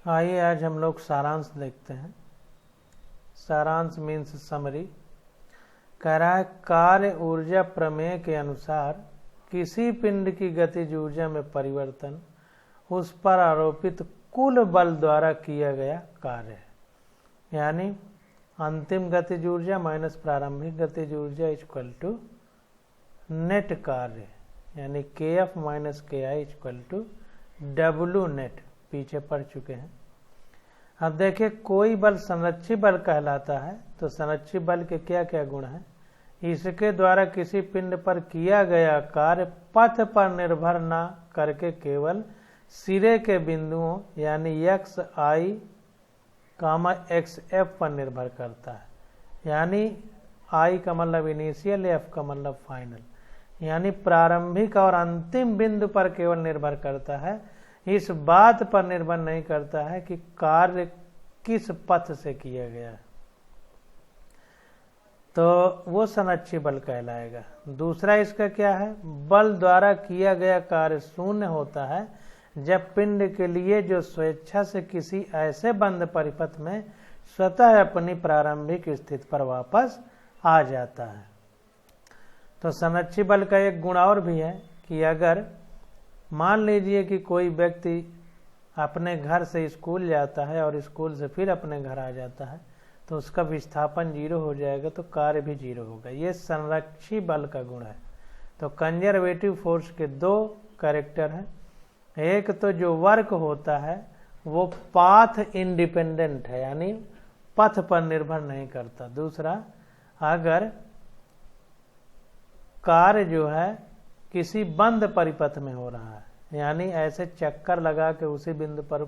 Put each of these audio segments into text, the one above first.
आइए आज हम लोग सारांश देखते हैं। सारांश मीन्स समरी। कह रहा है कार्य ऊर्जा प्रमेय के अनुसार किसी पिंड की गतिज ऊर्जा में परिवर्तन उस पर आरोपित कुल बल द्वारा किया गया कार्य है। यानी अंतिम गतिज ऊर्जा माइनस प्रारंभिक गतिज ऊर्जा इक्वल टू नेट कार्य, यानी KF minus KI equal to W net. पीछे पढ़ चुके हैं। अब देखिए कोई बल संरक्षी बल कहलाता है, तो संरक्षी बल के क्या क्या गुण हैं। इसके द्वारा किसी पिंड पर किया गया कार्य पथ पर निर्भर न करके केवल सिरे के बिंदुओं यानी XI, XF पर निर्भर करता है। यानी I का मतलब इनिशियल, F का मतलब फाइनल, यानी प्रारंभिक और अंतिम बिंदु पर केवल निर्भर करता है। इस बात पर निर्भर नहीं करता है कि कार्य किस पथ से किया गया है, तो वो संरक्षी बल कहलाएगा। दूसरा इसका क्या है, बल द्वारा किया गया कार्य शून्य होता है जब पिंड के लिए जो स्वेच्छा से किसी ऐसे बंद परिपथ में स्वतः अपनी प्रारंभिक स्थिति पर वापस आ जाता है। तो संरक्षी बल का एक गुण और भी है कि अगर मान लीजिए कि कोई व्यक्ति अपने घर से स्कूल जाता है और स्कूल से फिर अपने घर आ जाता है, तो उसका विस्थापन 0 हो जाएगा, तो कार्य भी 0 होगा। ये संरक्षी बल का गुण है। तो कंजर्वेटिव फोर्स के दो कैरेक्टर हैं। एक तो जो वर्क होता है वो पाथ इंडिपेंडेंट है, यानी पथ पर निर्भर नहीं करता। दूसरा, अगर कार्य जो है किसी बंद परिपथ में हो रहा है, यानी ऐसे चक्कर लगा के उसी बिंदु पर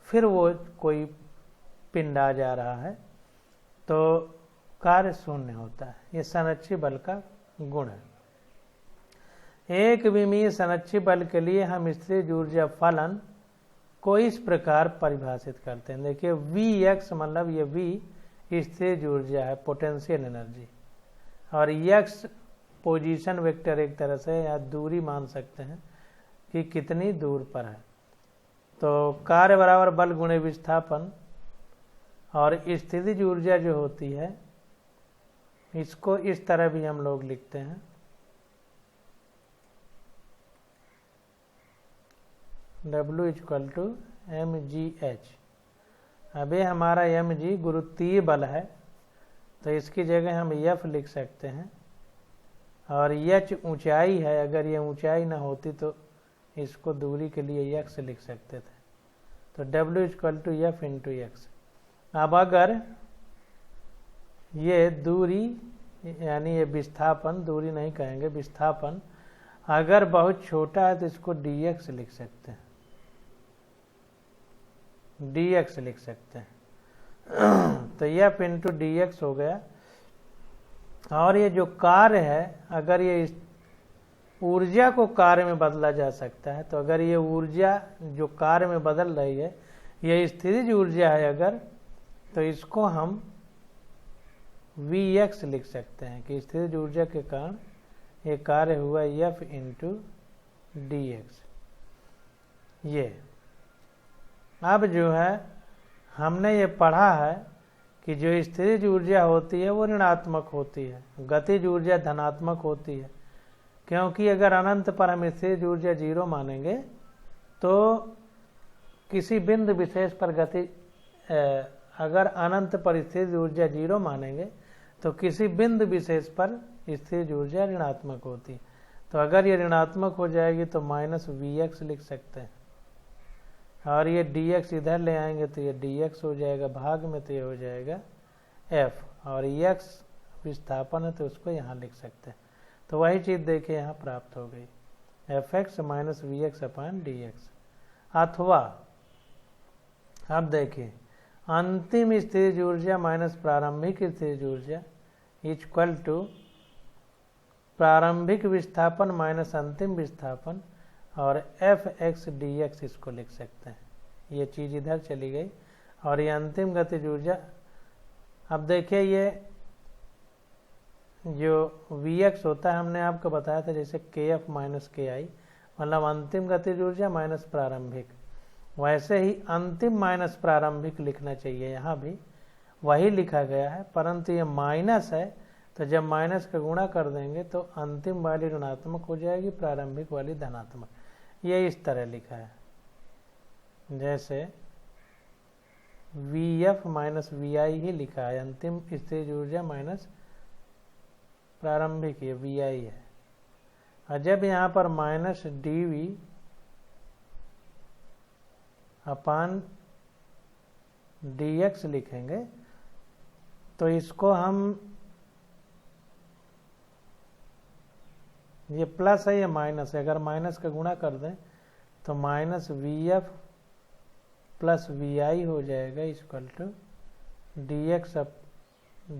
फिर वो कोई पिंड आ जा रहा है, तो कार्य शून्य होता है। ये संरक्षी बल का गुण है। एक विमीय संरक्षी बल के लिए हम स्थितिज ऊर्जा फलन को इस प्रकार परिभाषित करते हैं। देखिए Vx मतलब ये V स्थितिज ऊर्जा है, पोटेंशियल एनर्जी, और x पोजीशन वेक्टर एक तरह से या दूरी मान सकते हैं कि कितनी दूर पर है। तो कार्य बराबर बल गुणे विस्थापन, और स्थितिज ऊर्जा जो होती है इसको इस तरह भी हम लोग लिखते हैं, W इक्वल टू mgh। अब ये हमारा mg गुरुत्वीय बल है, तो इसकी जगह हम F लिख सकते हैं, और h ऊंचाई है। अगर ये ऊंचाई ना होती तो इसको दूरी के लिए x लिख सकते थे। तो W equal to F into x। अब अगर ये दूरी यानी ये विस्थापन, दूरी नहीं कहेंगे, विस्थापन अगर बहुत छोटा है तो इसको dx लिख सकते हैं, dx लिख सकते हैं। तो F इंटू dx हो गया। और ये जो कार्य है, अगर ये ऊर्जा को कार्य में बदला जा सकता है, तो अगर ये ऊर्जा जो कार्य में बदल रही है ये स्थितिज ऊर्जा है अगर, तो इसको हम Vx लिख सकते हैं कि स्थितिज ऊर्जा के कारण ये कार्य हुआ F इंटू dx। ये अब जो है हमने ये पढ़ा है कि जो स्थितिज ऊर्जा होती है वो ऋणात्मक होती है, गतिज ऊर्जा धनात्मक होती है। क्योंकि अगर अनंत पर हम स्थितिज ऊर्जा 0 मानेंगे तो किसी बिंदु विशेष पर अगर अनंत पर स्थितिज ऊर्जा 0 मानेंगे तो किसी बिंदु विशेष पर स्थितिज ऊर्जा ऋणात्मक होती है। तो अगर ये ऋणात्मक हो जाएगी तो माइनस Vx लिख सकते हैं, और ये dx इधर ले आएंगे तो ये dx हो जाएगा भाग में, तो ये हो जाएगा f, और x विस्थापन है तो उसको यहाँ लिख सकते हैं। तो वही चीज़ देखिए यहाँ प्राप्त हो गई, fx माइनस Vx अपान dx। अथवा अब देखिए अंतिम स्थितिज ऊर्जा माइनस प्रारंभिक स्थितिज ऊर्जा इक्वल टू प्रारंभिक विस्थापन माइनस अंतिम विस्थापन, और fx dx इसको लिख सकते हैं। ये चीज़ इधर चली गई, और ये अंतिम गतिज ऊर्जा। अब देखिए ये जो Vx होता है हमने आपको बताया था, जैसे KF माइनस KI मतलब अंतिम गतिज ऊर्जा माइनस प्रारंभिक। वैसे ही अंतिम माइनस प्रारंभिक लिखना चाहिए, यहाँ भी वही लिखा गया है, परंतु ये माइनस है तो जब माइनस का गुणा कर देंगे तो अंतिम वाली ऋणात्मक हो जाएगी, प्रारंभिक वाली धनात्मक। ये इस तरह लिखा है, जैसे VF माइनस VI ही लिखा है, अंतिम स्थितिज ऊर्जा माइनस प्रारंभिक ये VI है। और जब यहाँ पर माइनस DV अपान DX लिखेंगे तो इसको हम, ये प्लस है ये माइनस है, अगर माइनस का गुणा कर दें तो माइनस VF प्लस VI हो जाएगा equal to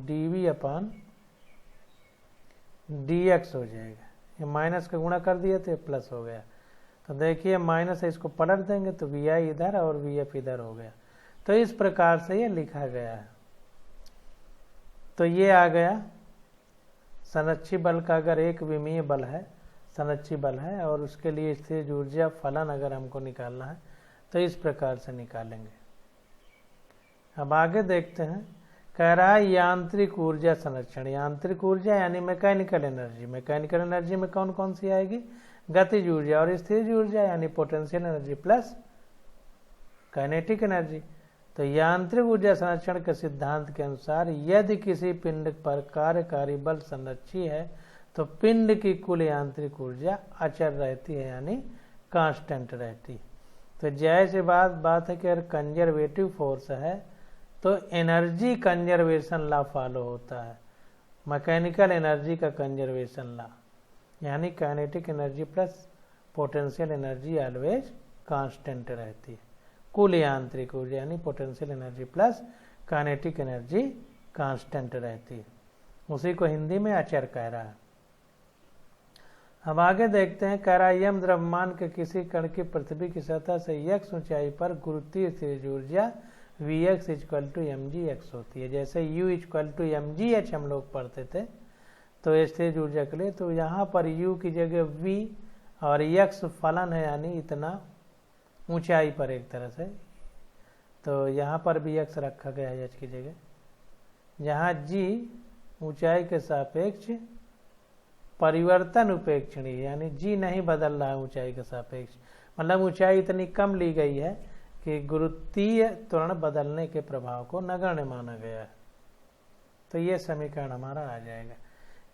DV upon DX हो जाएगा। ये माइनस का गुणा कर दिया तो ये प्लस हो गया। तो देखिए माइनस है, इसको पलट देंगे तो VI इधर और VF इधर हो गया। तो इस प्रकार से ये लिखा गया है। तो ये आ गया संरक्षी बल का, अगर एक विमीय बल है, संरक्षी बल है और उसके लिए स्थितिज ऊर्जा फलन अगर हमको निकालना है तो इस प्रकार से निकालेंगे। अब आगे देखते हैं, कह रहा है यांत्रिक ऊर्जा संरक्षण। यांत्रिक ऊर्जा यानी मैकेनिकल एनर्जी। मैकेनिकल एनर्जी में कौन कौन सी आएगी? गतिज ऊर्जा और स्थितिज ऊर्जा यानी potential energy plus kinetic energy. तो यांत्रिक ऊर्जा संरक्षण के सिद्धांत के अनुसार यदि किसी पिंड पर कार्यकारी बल संरक्षी है तो पिंड की कुल यांत्रिक ऊर्जा अचर रहती है, यानी कांस्टेंट रहती है। तो जैसे बात है कि अगर कंजर्वेटिव फोर्स है तो एनर्जी कंजर्वेशन लॉ फॉलो होता है, मैकेनिकल एनर्जी का कंजर्वेशन लॉ, यानी kinetic energy plus potential energy always constant रहती है। कुल यांत्रिक ऊर्जा यानी potential energy plus kinetic energy constant रहती है। उसी को हिंदी में अचर कह रहा है। अब आगे देखते हैं, कह रहा है यम द्रव्यमान के किसी कण की पृथ्वी की सतह से x ऊंचाई पर गुरुत्वीय स्थितिज ऊर्जा Vx इक्वल टू mgx होती है। जैसे U इक्वल टू mgh हम लोग पढ़ते थे तो स्थितिज ऊर्जा के लिए, तो यहाँ पर U की जगह V और x फलन है यानी इतना ऊंचाई पर एक तरह से, तो यहाँ पर भी x रखा गया है h की जगह। जहाँ g ऊंचाई के सापेक्ष परिवर्तन उपेक्षणीय, यानी g नहीं बदल रहा है ऊंचाई के सापेक्ष, मतलब ऊंचाई इतनी कम ली गई है कि गुरुत्वीय त्वरण बदलने के प्रभाव को नगण्य माना गया है। तो ये समीकरण हमारा आ जाएगा।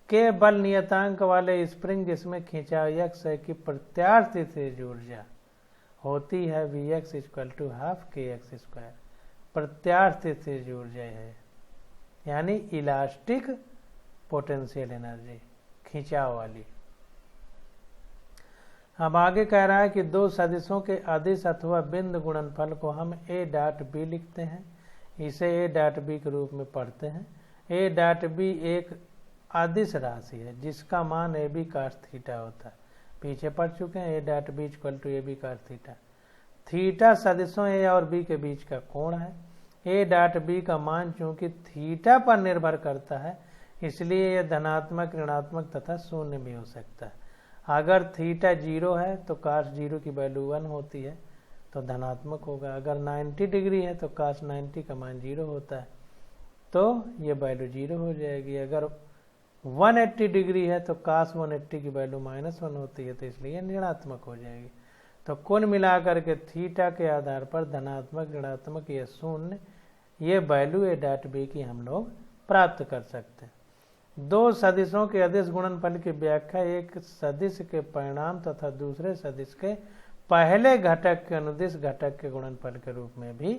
के बल नियतांक वाले स्प्रिंग जिसमें खिंचाव x है की प्रत्यास्थ स्थितिज ऊर्जा होती है Vx equal to half kx square. प्रत्यास्थ स्थितिज ऊर्जा है यानी इलास्टिक पोटेंशियल एनर्जी, खिंचाव वाली। अब आगे कह रहा है कि दो सदिशों के अदिश अथवा बिंदु गुणनफल को हम a डॉट b लिखते हैं, इसे a डॉट b के रूप में पढ़ते हैं। a डॉट b एक अदिश राशि है जिसका मान ए बी cos थीटा होता है, पीछे पढ़ चुके हैं। a dot b equal to A B cos theta. Theta सदिशों a और b के बीच का कोण है। a डॉट b का मान चूंकि थीटा पर निर्भर करता है इसलिए यह धनात्मक, ऋणात्मक तथा शून्य भी हो सकता है। अगर थीटा 0 है तो cos 0 की वैल्यू 1 होती है तो धनात्मक होगा। अगर 90 डिग्री है तो cos 90 का मान 0 होता है तो ये वैल्यू 0 हो जाएगी। अगर 180 डिग्री है तो cos 180 की वैल्यू -1 होती है तो इसलिए ऋणात्मक हो जाएगी। तो कुल मिलाकर के थीटा के आधार पर धनात्मक, ऋणात्मक या शून्य ये वैल्यू a डॉट b की हम लोग प्राप्त कर सकते हैं। दो सदिशों के अदिश गुणनफल की व्याख्या एक सदिश के परिणाम तथा दूसरे सदिश के पहले घटक के अनुदिश घटक के गुणनफल के रूप में भी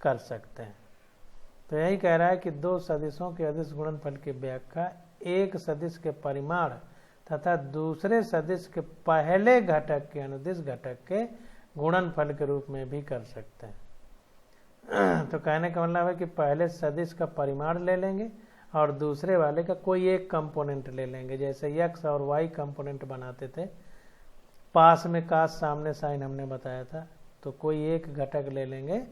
कर सकते हैं। तो यही कह रहा है कि दो सदिशों के अदिश गुणनफल की व्याख्या एक सदिश के परिमाण तथा दूसरे सदिश के पहले घटक के अनुदिश घटक के गुणनफल के रूप में भी कर सकते हैं। तो कहने का मतलब है कि पहले सदिश का परिमाण ले लेंगे और दूसरे वाले का कोई एक कंपोनेंट ले लेंगे। जैसे x और y कंपोनेंट बनाते थे, पास में कास सामने साइन हमने बताया था, तो कोई एक घटक ले लेंगे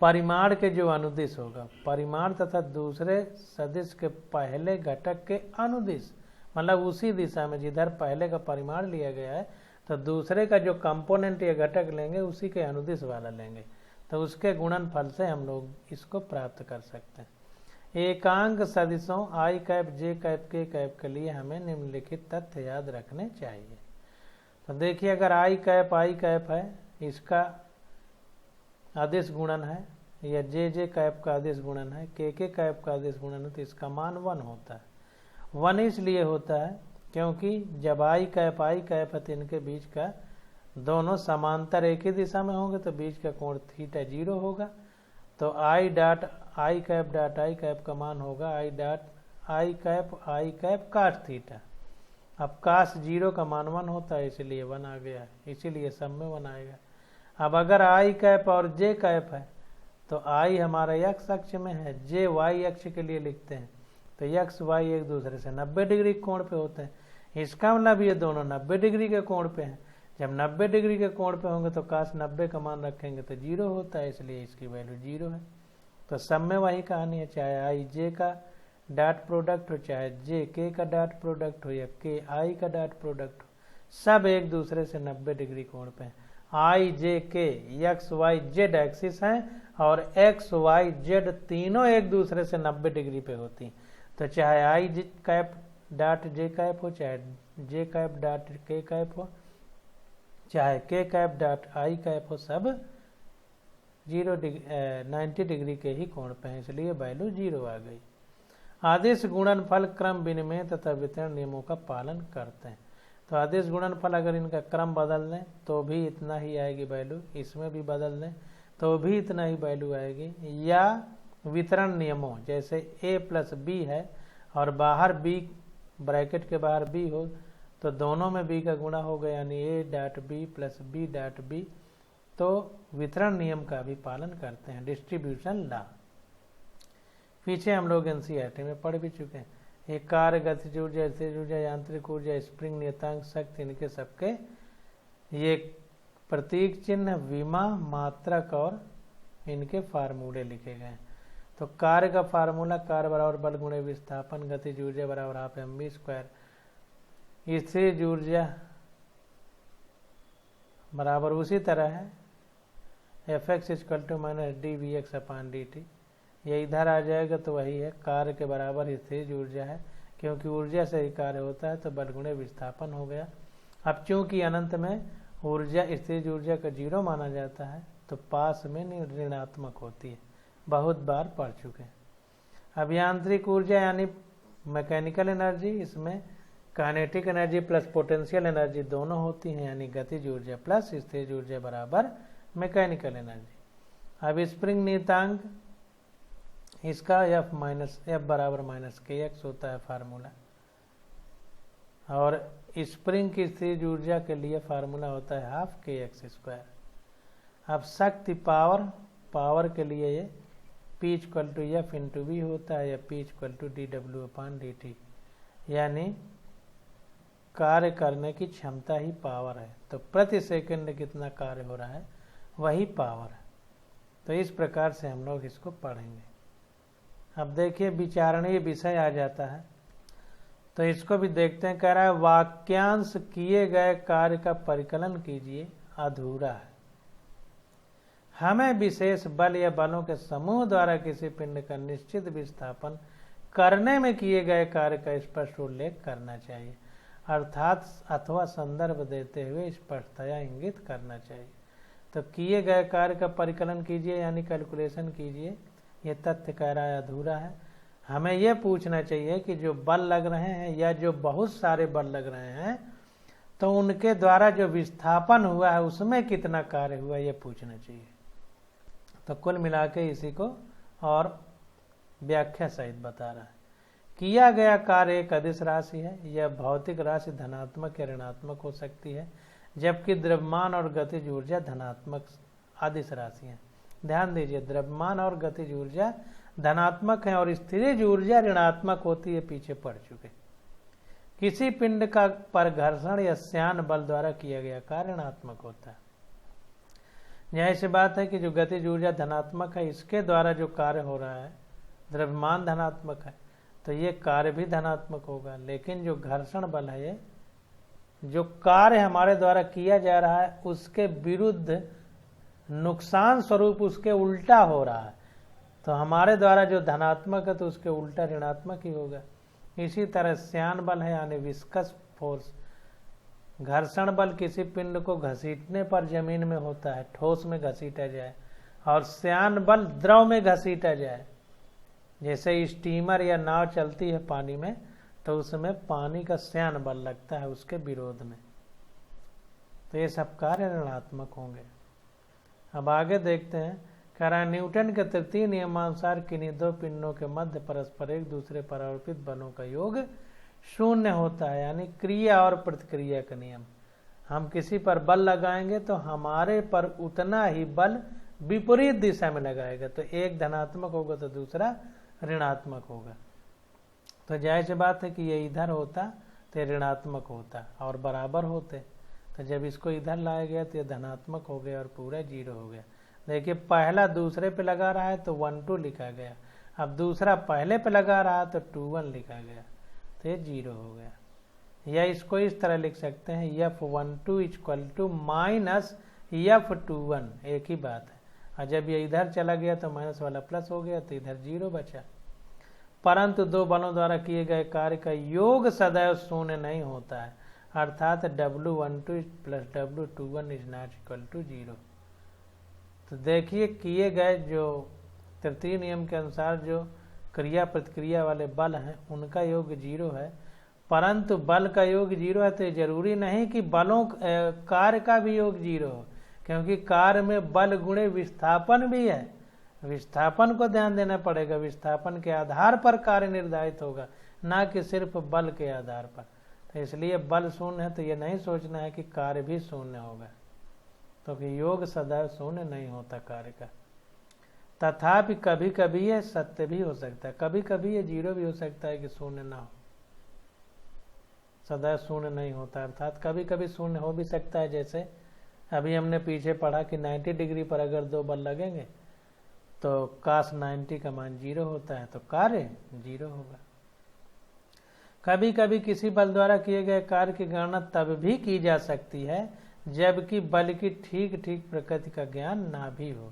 परिमाण के जो अनुदिश होगा, परिमाण तथा दूसरे सदिश के पहले घटक के अनुदिश, मतलब उसी दिशा में जिधर पहले का परिमाण लिया गया है तो दूसरे का जो कंपोनेंट या घटक लेंगे उसी के अनुदिश वाला लेंगे, तो उसके गुणनफल से हम लोग इसको प्राप्त कर सकते हैं। एकांक सदिशों आई कैप जे कैप के कैप के लिए हमें निम्नलिखित तथ्य याद रखने चाहिए। तो देखिए, अगर आई कैप है, इसका आदेश गुणन है, या जे कैप का आदेश गुणन है, के कैप का आदेश गुणन है, तो इसका मान 1 होता है। 1 इसलिए होता है क्योंकि जब आई कैप है तो इनके बीच का दोनों समांतर एक ही दिशा में होंगे, तो बीच का कोण थीटा 0 होगा। तो आई कैप का मान होगा आई कैप काट थीटा। अब काश 0 का मान 1 होता है, इसलिए 1 आ गया, इसीलिए सब में 1 आएगा। अब अगर आई कैप और जे कैप है, तो आई हमारा x अक्ष में है, जे y अक्ष के लिए लिखते हैं, तो x y एक दूसरे से 90 डिग्री कोण पे होते हैं। इसका मतलब ये दोनों 90 डिग्री के कोण पे हैं। जब 90 डिग्री के कोण पे होंगे तो काश 90 का मान रखेंगे तो 0 होता है, इसलिए इसकी वैल्यू 0 है। तो सब में वही कहानी है, चाहे आई जे का डॉट प्रोडक्ट हो, चाहे जे के का डॉट प्रोडक्ट हो, या के आई का डॉट प्रोडक्ट हो, सब एक दूसरे से 90 डिग्री कोण पे हैं। आई जे के एक्स वाई जेड एक्सिस हैं और एक्स वाई जेड तीनों एक दूसरे से 90 डिग्री पे होती हैं। तो चाहे आई कैप डॉट जे कैप हो, चाहे जे कैप डॉट के कैप हो, चाहे के कैप डॉट आई कैप हो, सब 90 डिग्री के ही कोण पे हैं, इसलिए वैल्यू 0 आ गई। आदेश गुणनफल क्रम विनिमय तथा वितरण नियमों का पालन करते हैं। तो आदेश गुणनफल अगर इनका क्रम बदल दें तो भी इतना ही आएगी वैल्यू, इसमें भी बदल दें तो भी इतना ही वैल्यू आएगी। या वितरण नियमों, जैसे a प्लस बी है और बाहर b, ब्रैकेट के बाहर b हो, तो दोनों में b का गुणा होगा, यानी a dot B plus B dot B, तो वितरण नियम का भी पालन करते हैं, डिस्ट्रीब्यूशन लॉ। पीछे हम लोग एनसीईआरटी में पढ़ भी चुके हैं। एक कार्य, गतिज ऊर्जा, स्थिर ऊर्जा, यांत्रिक ऊर्जा, स्प्रिंग, नियतांक, शक्ति, इनके सबके ये प्रतीक चिन्ह, विमा, मात्रक और इनके फार्मूले लिखे गए हैं। तो कार्य का फार्मूला कार्य बराबर बल गुणे विस्थापन, गतिज ऊर्जा बराबर हाफ mv स्क्वायर, स्थिर ऊर्जा बराबर उसी तरह है Fx equal to minus dvx upon dt। ये इधर आ जाएगा तो वही है, कार्य के बराबर स्थिर ऊर्जा है, क्योंकि ऊर्जा से ही कार्य होता है, तो बल गुणे विस्थापन हो गया। अब चूंकि अनंत में ऊर्जा स्थिर ऊर्जा का 0 माना जाता है, तो पास में ऋणात्मक होती है, बहुत बार पढ़ चुके हैं। अब यांत्रिक ऊर्जा यानी मैकेनिकल एनर्जी, इसमें kinetic energy plus potential energy दोनों होती हैं, यानी गतिज ऊर्जा प्लस स्थिर ऊर्जा बराबर मैकेनिकल एनर्जी। अब स्प्रिंग नियतांक, इसका F बराबर माइनस kx होता है फार्मूला, और स्प्रिंग की स्थिर ऊर्जा के लिए फार्मूला होता है हाफ kx स्क्वायर। अब शक्ति पावर के लिए ये P equal to F into V होता है, या P equal to dw upon dt, यानी कार्य करने की क्षमता ही पावर है। तो प्रति सेकंड कितना कार्य हो रहा है वही पावर है। तो इस प्रकार से हम लोग इसको पढ़ेंगे। अब देखिए विचारणीय विषय आ जाता है, तो इसको भी देखते हैं। कह रहा है वाक्यांश किए गए कार्य का परिकलन कीजिए, अधूरा है। हमें विशेष बल या बलों के समूह द्वारा किसी पिंड का निश्चित विस्थापन करने में किए गए कार्य का स्पष्ट उल्लेख करना चाहिए, अर्थात अथवा संदर्भ देते हुए स्पष्टतया इंगित करना चाहिए। तो किए गए कार्य का परिकलन कीजिए यानी कैलकुलेशन कीजिए, ये तथ्य कह रहा है अधूरा है। हमें यह पूछना चाहिए कि जो बल लग रहे हैं या जो बहुत सारे बल लग रहे हैं, तो उनके द्वारा जो विस्थापन हुआ है उसमें कितना कार्य हुआ, यह पूछना चाहिए। तो कुल मिला के इसी को और व्याख्या सहित बता रहा है। किया गया कार्य एक अदिश राशि है, यह भौतिक राशि धनात्मक या ऋणात्मक हो सकती है, जबकि द्रव्यमान और गतिज ऊर्जा धनात्मक अदिश राशि है। ध्यान दीजिए, द्रव्यमान और गतिज ऊर्जा धनात्मक है और स्थिर ऊर्जा ऋणात्मक होती है, पीछे पढ़ चुके। किसी पिंड का पर घर्षण या श्यान बल द्वारा किया गया कार्य ऋणात्मक होता है। यह ऐसी बात है कि जो गतिज ऊर्जा धनात्मक है, इसके द्वारा जो कार्य हो रहा है, द्रव्यमान धनात्मक है, तो ये कार्य भी धनात्मक होगा। लेकिन जो घर्षण बल है ये जो कार्य हमारे द्वारा किया जा रहा है उसके विरुद्ध नुकसान स्वरूप उसके उल्टा हो रहा है, तो हमारे द्वारा जो धनात्मक है तो उसके उल्टा ऋणात्मक ही होगा। इसी तरह श्यान बल है यानी विस्कस फोर्स, घर्षण बल किसी पिंड को घसीटने पर जमीन में होता है, ठोस में घसीटा जाए, और श्यान बल द्रव में घसीटा जाए। जैसे स्टीमर या नाव चलती है पानी में तो उसमें पानी का श्यान बल लगता है उसके विरोध में, तो ये सब कार्य ऋणात्मक होंगे। अब आगे देखते हैं, कह रहा है न्यूटन के तृतीय नियमानुसार किन्हीं दो पिंडों के मध्य परस्पर एक दूसरे पर आरोपित बलों का योग शून्य होता है, यानी क्रिया और प्रतिक्रिया का नियम। हम किसी पर बल लगाएंगे तो हमारे पर उतना ही बल विपरीत दिशा में लगाएगा, तो एक धनात्मक होगा तो दूसरा ऋणात्मक होगा। तो जाहिर सी बात है कि ये इधर होता तो ऋणात्मक होता और बराबर होते, तो जब इसको इधर लाया गया तो ये धनात्मक हो गया और पूरा 0 हो गया। देखिए पहला दूसरे पे लगा रहा है तो 1 2 लिखा गया, अब दूसरा पहले पे लगा रहा है तो 2 1 लिखा गया, तो ये 0 हो गया। या इसको इस तरह लिख सकते हैं F12 = माइनस F21, एक ही बात है। और जब ये इधर चला गया तो माइनस वाला प्लस हो गया तो इधर 0 बचा। परंतु दो बलों द्वारा किए गए कार्य का योग सदैव शून्य नहीं होता है, अर्थात W12 + W21 ≠ 0। तो देखिए किए गए जो तृतीय नियम के अनुसार जो क्रिया प्रतिक्रिया वाले बल हैं उनका योग 0 है, परंतु बल का योग 0 है तो ये जरूरी नहीं कि बलों कार्य का भी योग 0 हो, क्योंकि कार्य में बल गुणे विस्थापन भी है। विस्थापन को ध्यान देना पड़ेगा, विस्थापन के आधार पर कार्य निर्धारित होगा, ना कि सिर्फ बल के आधार पर। तो इसलिए बल शून्य है तो ये नहीं सोचना है कि कार्य भी शून्य होगा, तो कि योग सदैव शून्य नहीं होता कार्य का। तथापि कभी कभी ये सत्य भी हो सकता है, कभी कभी ये 0 भी हो सकता है कि शून्य ना हो, सदैव शून्य नहीं होता। अर्थात कभी कभी शून्य हो भी सकता है, जैसे अभी हमने पीछे पढ़ा कि 90 डिग्री पर अगर दो बल लगेंगे तो cos 90 का मान 0 होता है, तो कार्य 0 होगा। कभी कभी किसी बल द्वारा किए गए कार्य की गणना तब भी की जा सकती है जबकि बल की ठीक ठीक प्रकृति का ज्ञान ना भी हो।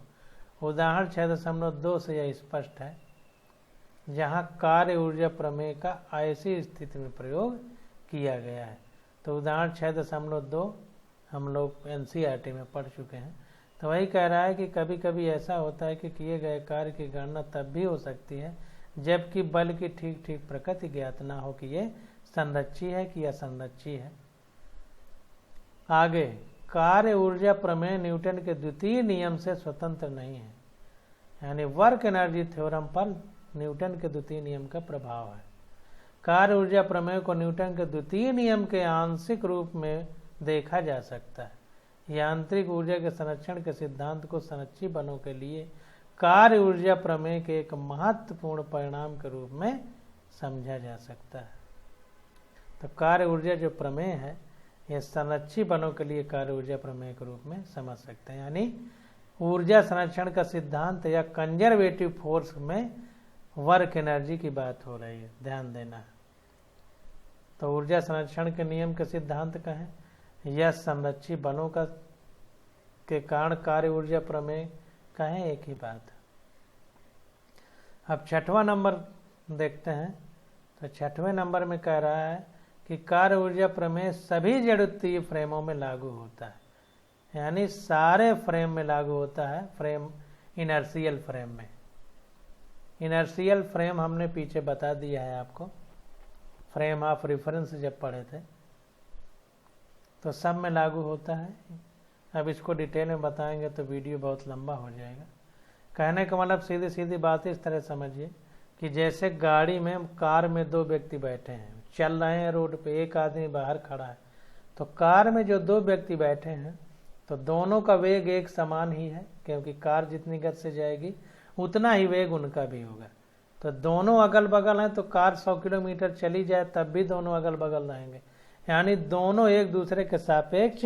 उदाहरण 6.2 से यह स्पष्ट है, जहाँ कार्य ऊर्जा प्रमेय का ऐसी स्थिति में प्रयोग किया गया है। तो उदाहरण 6.2 हम लोग NCERT में पढ़ चुके हैं। तो वही कह रहा है कि कभी कभी ऐसा होता है कि किए गए कार्य की गणना तब भी हो सकती है जबकि बल की ठीक ठीक प्रकृति ज्ञात ना हो कि ये संरक्षी है कि असंरक्षी है। आगे, कार्य ऊर्जा प्रमेय न्यूटन के द्वितीय नियम से स्वतंत्र नहीं है, यानी वर्क एनर्जी थ्योरम पर न्यूटन के द्वितीय नियम का प्रभाव है। कार्य ऊर्जा प्रमेय को न्यूटन के द्वितीय नियम के आंशिक रूप में देखा जा सकता है। यांत्रिक ऊर्जा के संरक्षण के सिद्धांत को संरक्षी बलों के लिए कार्य ऊर्जा प्रमेय के एक महत्वपूर्ण परिणाम के रूप में समझा जा सकता है। तो कार्य ऊर्जा जो प्रमेय है यह संरक्षी बलों के लिए कार्य ऊर्जा प्रमेय के रूप में समझ सकते हैं, यानी ऊर्जा संरक्षण का सिद्धांत या कंजर्वेटिव फोर्स में वर्क एनर्जी की बात हो रही है, ध्यान देना। तो ऊर्जा संरक्षण के नियम के सिद्धांत का है यह संरक्षी बलों का के कारण कार्य ऊर्जा प्रमेय का है, एक ही बात। अब 6वां नंबर देखते हैं। तो 6वें नंबर में कह रहा है कि कार्य ऊर्जा प्रमेय सभी जड़त्वीय फ्रेमों में लागू होता है, यानी सारे फ्रेम में लागू होता है, फ्रेम इनर्शियल फ्रेम में। इनर्शियल फ्रेम हमने पीछे बता दिया है आपको, फ्रेम ऑफ रेफरेंस जब पढ़े थे, तो सब में लागू होता है। अब इसको डिटेल में बताएंगे तो वीडियो बहुत लंबा हो जाएगा। कहने का मतलब सीधी सीधी बात इस तरह समझिए कि जैसे गाड़ी में, कार में 2 व्यक्ति बैठे हैं, चल रहे हैं रोड पे, एक आदमी बाहर खड़ा है, तो कार में जो 2 व्यक्ति बैठे हैं तो दोनों का वेग एक समान ही है, क्योंकि कार जितनी गति से जाएगी उतना ही वेग उनका भी होगा। तो दोनों अगल बगल हैं, तो कार 100 किलोमीटर चली जाए तब भी दोनों अगल बगल रहेंगे, यानी दोनों एक दूसरे के सापेक्ष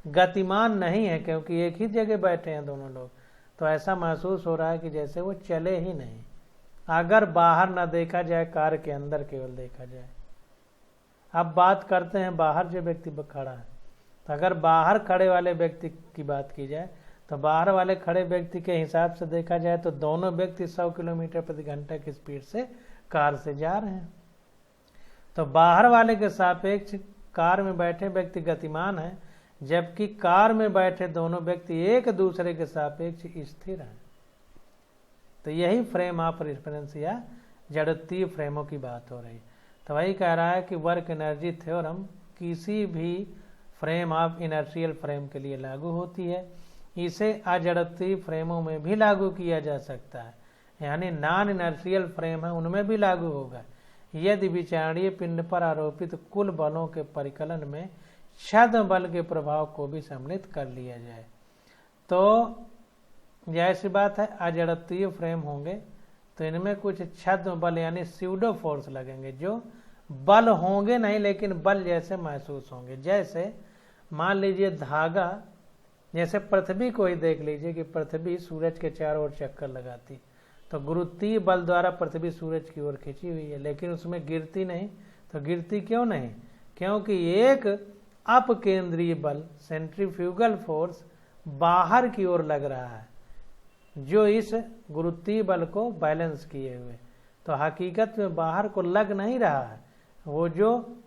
गतिमान नहीं है, क्योंकि एक ही जगह बैठे हैं दोनों लोग। तो ऐसा महसूस हो रहा है कि जैसे वो चले ही नहीं, अगर बाहर न देखा जाए, कार के अंदर केवल देखा जाए। अब बात करते हैं बाहर जो व्यक्ति खड़ा है। तो अगर बाहर खड़े वाले व्यक्ति की बात की जाए तो बाहर वाले खड़े व्यक्ति के हिसाब से देखा जाए तो दोनों व्यक्ति 100 किलोमीटर प्रति घंटा की स्पीड से कार से जा रहे हैं। तो बाहर वाले के सापेक्ष कार में बैठे व्यक्ति गतिमान है, जबकि कार में बैठे दोनों व्यक्ति एक दूसरे के सापेक्ष स्थिर हैं। तो यही फ्रेम ऑफ रेफरेंस या जड़त्वीय फ्रेमों की बात हो रही है। तो वही कह रहा है कि वर्क एनर्जी थ्योरम किसी भी फ्रेम ऑफ इनर्शियल फ्रेम के लिए लागू होती है। इसे अजड़त्वीय फ्रेमों में भी लागू किया जा सकता है, यानी नॉन इनर्शियल फ्रेम है उनमें भी लागू होगा, यदि विचारणीय पिंड पर आरोपित कुल बलों के परिकलन में छद्म बल के प्रभाव को भी सम्मिलित कर लिया जाए। तो जैसी बात है, अजड़त्वीय फ्रेम होंगे तो इनमें कुछ छद्म बल यानी स्यूडो फोर्स लगेंगे, जो बल होंगे नहीं लेकिन बल जैसे महसूस होंगे। जैसे मान लीजिए धागा, जैसे पृथ्वी को ही देख लीजिए कि पृथ्वी सूरज के चारों ओर चक्कर लगाती, तो गुरुत्वीय बल द्वारा पृथ्वी सूरज की ओर खींची हुई है, लेकिन उसमें गिरती नहीं। तो गिरती क्यों नहीं? क्योंकि एक अपकेंद्रीय बल सेंट्रीफ्यूगल फोर्स बाहर की ओर लग रहा है, जो इस गुरुत्वीय बल को बैलेंस किए हुए। तो हकीकत में बाहर को लग नहीं रहा है, वो जो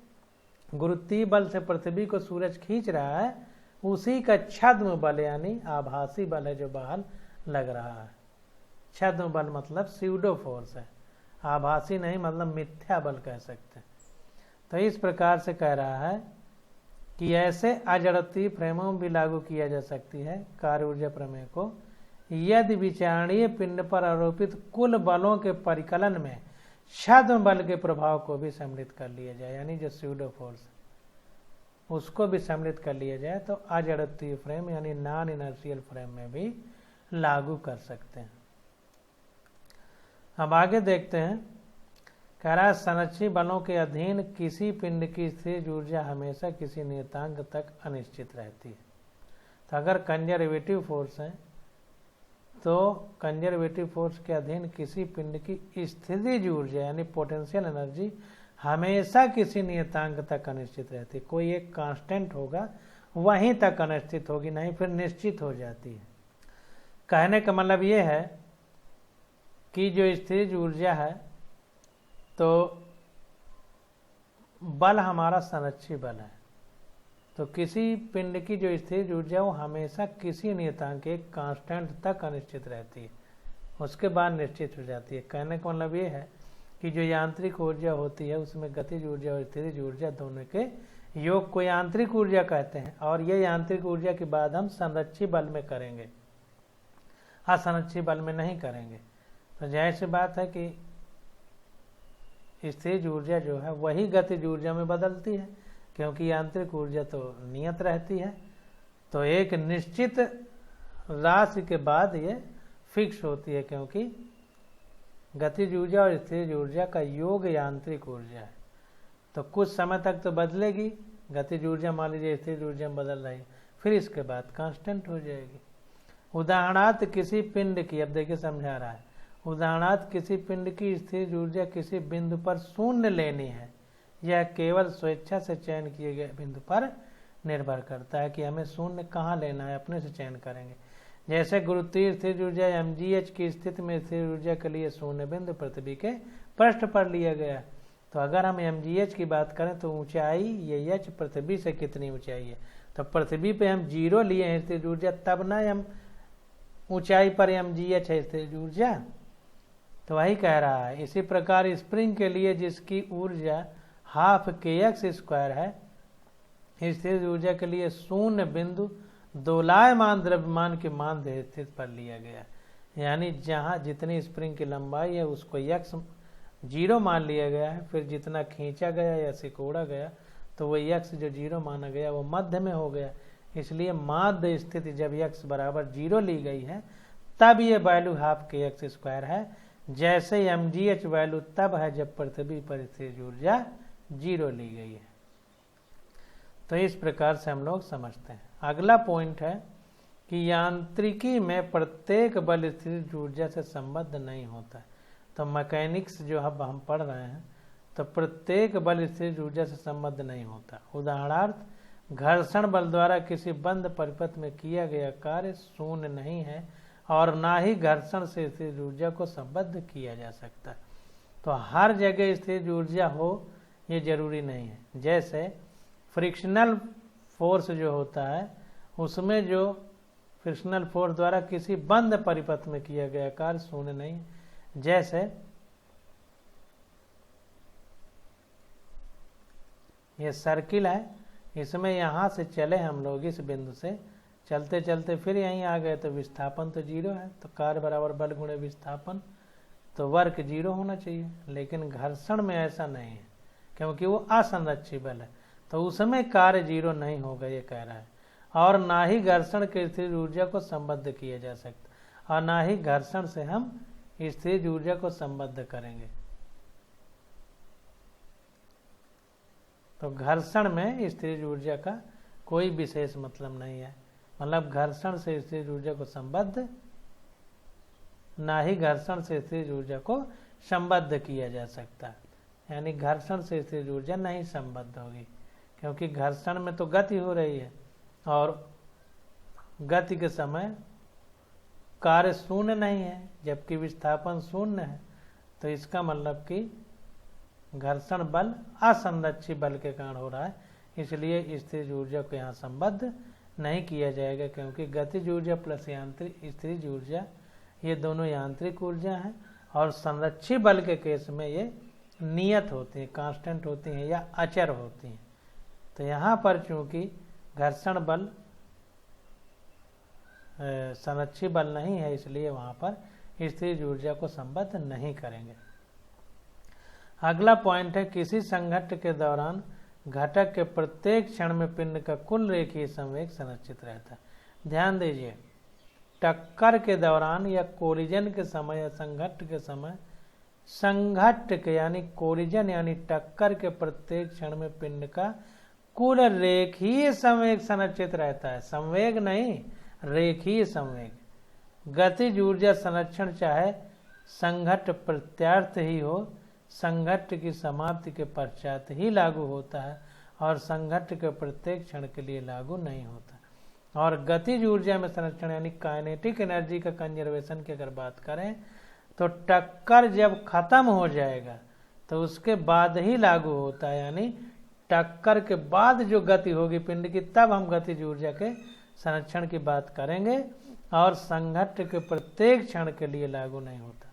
गुरुत्वीय बल से पृथ्वी को सूरज खींच रहा है उसी का छद्म बल यानी आभासी बल है जो बाहर लग रहा है। छद्म बल मतलब स्यूडो फोर्स है, आभासी नहीं मतलब मिथ्या बल कह सकते हैं। तो इस प्रकार से कह रहा है कि ऐसे अजड़त्वीय फ्रेमों में भी लागू किया जा सकती है कार्य ऊर्जा प्रमेय को, यदि विचारणीय पिंड पर आरोपित कुल बलों के परिकलन में छद्म बल के प्रभाव को भी सम्मिलित कर लिया जाए, यानी जो स्यूडो फोर्स उसको भी सम्मिलित कर लिया जाए, तो अजड़त्वीय फ्रेम यानी नॉन इनर्शियल फ्रेम में भी लागू कर सकते हैं। अब आगे देखते हैं, कह रहा है संरक्षी बलों के अधीन किसी पिंड की स्थिर ऊर्जा हमेशा किसी नियतांक तक अनिश्चित रहती है। तो अगर कंजर्वेटिव फोर्स है तो कंजर्वेटिव फोर्स के अधीन किसी पिंड की स्थितिज ऊर्जा यानी पोटेंशियल एनर्जी हमेशा किसी नियतांक तक अनिश्चित रहती है। कोई एक कांस्टेंट होगा, वहीं तक अनिश्चित होगी, नहीं फिर निश्चित हो जाती है। कहने का मतलब ये है कि जो स्थितिज ऊर्जा है तो बल हमारा संरक्षी बल है, तो किसी पिंड की जो स्थितिज ऊर्जा वो हमेशा किसी नियतांक एक कांस्टेंट तक अनिश्चित रहती है, उसके बाद निश्चित हो जाती है। कहने का मतलब ये है कि जो यांत्रिक ऊर्जा होती है उसमें गतिज ऊर्जा और स्थितिज ऊर्जा दोनों के योग को यांत्रिक ऊर्जा कहते हैं, और ये यांत्रिक ऊर्जा के बाद हम संरक्षी बल में करेंगे, असंरक्षी बल में नहीं करेंगे। तो जाहिर सी बात है कि स्थितिज ऊर्जा जो है वही गतिज ऊर्जा में बदलती है, क्योंकि यांत्रिक ऊर्जा तो नियत रहती है। तो एक निश्चित राशि के बाद ये फिक्स होती है, क्योंकि गतिज ऊर्जा और स्थितिज ऊर्जा का योग यांत्रिक ऊर्जा है। तो कुछ समय तक तो बदलेगी गतिज ऊर्जा, मान लीजिए स्थितिज ऊर्जा में बदल रही है, फिर इसके बाद कांस्टेंट हो जाएगी। उदाहरणार्थ किसी पिंड की, अब देखिए समझा रहा है, उदाहरणार्थ किसी पिंड की स्थितिज ऊर्जा किसी बिंदु पर शून्य लेनी है, यह केवल स्वेच्छा से चयन किए गए बिंदु पर निर्भर करता है कि हमें शून्य कहाँ लेना है, अपने से चयन करेंगे। जैसे गुरुत्वीय स्थितिज ऊर्जा mgh की स्थिति में स्थितिज ऊर्जा के लिए शून्य बिंदु पृथ्वी के पृष्ठ पर लिया गया। तो अगर हम mgh की बात करें तो ऊंचाई ये h पृथ्वी से कितनी ऊंचाई है, तो पृथ्वी पे हम 0 लिए हैं स्थितिज ऊर्जा, तब ना हम ऊंचाई पर mgh है स्थितिज ऊर्जा। तो वही कह रहा है। इसी प्रकार स्प्रिंग के लिए जिसकी ऊर्जा हाफ kx² है, स्थितिज ऊर्जा के लिए शून्य बिंदु दोलायमान द्रव्यमान के माध्य स्थित पर लिया गया, यानी जहां जितनी स्प्रिंग की लंबाई है उसको x 0 मान लिया गया है, फिर जितना खींचा गया या सिकोड़ा गया तो वो x जो 0 माना गया वो मध्य में हो गया। इसलिए माध्य स्थिति जब x बराबर 0 ली गई है तब ये वैल्यू हाफ kx² है, जैसे mgh वैल्यू तब है जब पृथ्वी पर स्थितिज ऊर्जा 0 ली गई है। तो इस प्रकार से हम लोग समझते हैं। अगला पॉइंट है कि यांत्रिकी में प्रत्येक बल स्थितिज ऊर्जा से संबद्ध नहीं होता है। तो मैकेनिक्स जो अब हम पढ़ रहे हैं तो प्रत्येक बल स्थिर ऊर्जा से संबद्ध नहीं होता। उदाहरणार्थ घर्षण बल द्वारा किसी बंद परिपथ में किया गया कार्य शून्य नहीं है और ना ही घर्षण से स्थिर ऊर्जा को संबद्ध किया जा सकता। तो हर जगह स्थिर ऊर्जा हो ये जरूरी नहीं है। जैसे फ्रिक्शनल फोर्स जो होता है उसमें जो फ्रिक्शनल फोर्स द्वारा किसी बंद परिपथ में किया गया कार्य शून्य नहीं है। जैसे ये सर्किल है, इसमें यहाँ से चले हम लोग इस बिंदु से चलते चलते फिर यहीं आ गए तो विस्थापन तो जीरो है, तो कार्य बराबर बल गुणे विस्थापन, तो वर्क जीरो होना चाहिए। लेकिन घर्षण में ऐसा नहीं है क्योंकि वो असंरक्षित बल है, तो उसमें कार्य जीरो नहीं होगा ये कह रहा है। और ना ही घर्षण के स्थिर ऊर्जा को संबद्ध किया जा सकता और ना ही घर्षण से हम स्थिर ऊर्जा को संबद्ध करेंगे। तो घर्षण में स्थिर ऊर्जा का कोई विशेष मतलब नहीं है, मतलब घर्षण से स्थिर ऊर्जा को संबद्ध, ना ही घर्षण से स्थिर ऊर्जा को संबद्ध किया जा सकता। यानी घर्षण से स्थिर ऊर्जा नहीं संबद्ध होगी क्योंकि घर्षण में तो गति हो रही है और गति के समय कार्य शून्य नहीं है जबकि विस्थापन शून्य है। तो इसका मतलब कि घर्षण बल असंरक्षित बल के कारण हो रहा है, इसलिए स्थिर ऊर्जा को यहाँ संबद्ध नहीं किया जाएगा क्योंकि गतिज ऊर्जा प्लस यांत्रिक स्थिर ऊर्जा ये दोनों यांत्रिक ऊर्जा हैं और संरक्षित बल के केस में ये नियत होती हैं, कांस्टेंट होती हैं या अचर होती हैं। तो यहाँ पर चूंकि घर्षण बल संरक्षित बल नहीं है इसलिए वहाँ पर स्थिर ऊर्जा को संबद्ध नहीं करेंगे। अगला पॉइंट है किसी संघट्ट के दौरान घटक के प्रत्येक क्षण में पिंड का कुल रेखीय संवेग संरक्षित रहता है। ध्यान दीजिए, टक्कर के दौरान या कोलिजन के समय या संघट्ट के समय, संघट्ट के यानी कोलिजन यानी टक्कर के प्रत्येक क्षण में पिंड का कुल रेखीय संवेग संरक्षित रहता है। संवेग नहीं, रेखीय संवेग। गतिज ऊर्जा संरक्षण चाहे संघट्ट प्रत्यार्थ ही हो, संघट्ट की समाप्ति के पश्चात ही लागू होता है और संघट्ट के प्रत्येक क्षण के लिए लागू नहीं होता। और गतिज ऊर्जा में संरक्षण यानी काइनेटिक एनर्जी का कंजर्वेशन की अगर बात करें तो टक्कर जब खत्म हो जाएगा तो उसके बाद ही लागू होता है, यानी टक्कर के बाद जो गति होगी पिंड की तब हम गतिज ऊर्जा के संरक्षण की बात करेंगे और संघट्ट के प्रत्येक क्षण के लिए लागू नहीं होता।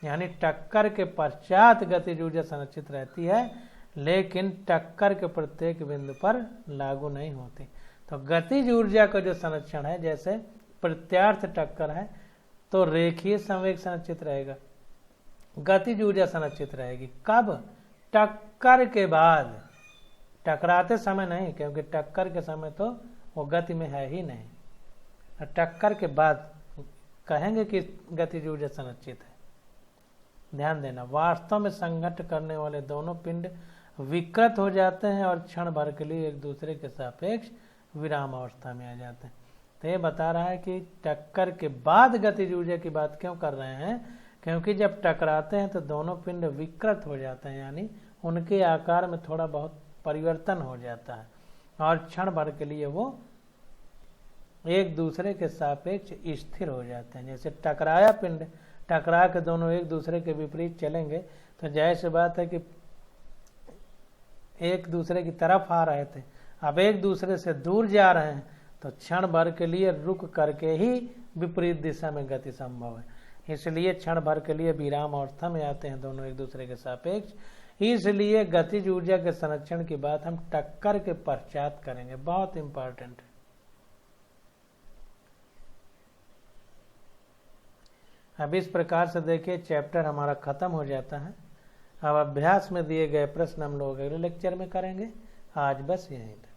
यानी टक्कर के पश्चात गतिज ऊर्जा संरक्षित रहती है लेकिन टक्कर के प्रत्येक बिंदु पर लागू नहीं होती। तो गतिज ऊर्जा का जो संरक्षण है, जैसे प्रत्यार्थ टक्कर है तो रेखीय संवेग संरक्षित रहेगा, गतिज ऊर्जा संरक्षित रहेगी। कब? टक्कर के बाद, टकराते समय नहीं, क्योंकि टक्कर के समय तो वो गति में है ही नहीं। टक्कर के बाद कहेंगे कि गतिज ऊर्जा संरक्षित है। ध्यान देना, वास्तव में संघट्ट करने वाले दोनों पिंड विकृत हो जाते हैं और क्षण भर के लिए एक दूसरे के सापेक्ष विराम अवस्था में आ जाते हैं। तो ये बता रहा है कि टक्कर के बाद गतिज ऊर्जा की बात क्यों कर रहे हैं, क्योंकि जब टकराते हैं तो दोनों पिंड विकृत हो जाते हैं, यानी उनके आकार में थोड़ा बहुत परिवर्तन हो जाता है और क्षण भर के लिए वो एक दूसरे के सापेक्ष स्थिर हो जाते हैं। जैसे टकराया पिंड, टकरा के दोनों एक दूसरे के विपरीत चलेंगे तो जाहिर सी बात है कि एक दूसरे की तरफ आ रहे थे, अब एक दूसरे से दूर जा रहे हैं तो क्षण भर के लिए रुक करके ही विपरीत दिशा में गति संभव है। इसलिए क्षण भर के लिए विराम अवस्था में आते हैं दोनों एक दूसरे के सापेक्ष। इसलिए गतिज ऊर्जा के संरक्षण की बात हम टक्कर के पश्चात करेंगे, बहुत इंपॉर्टेंट है। अब इस प्रकार से देखिए चैप्टर हमारा खत्म हो जाता है। अब अभ्यास में दिए गए प्रश्न हम लोग अगले लेक्चर में करेंगे। आज बस यहीं तक।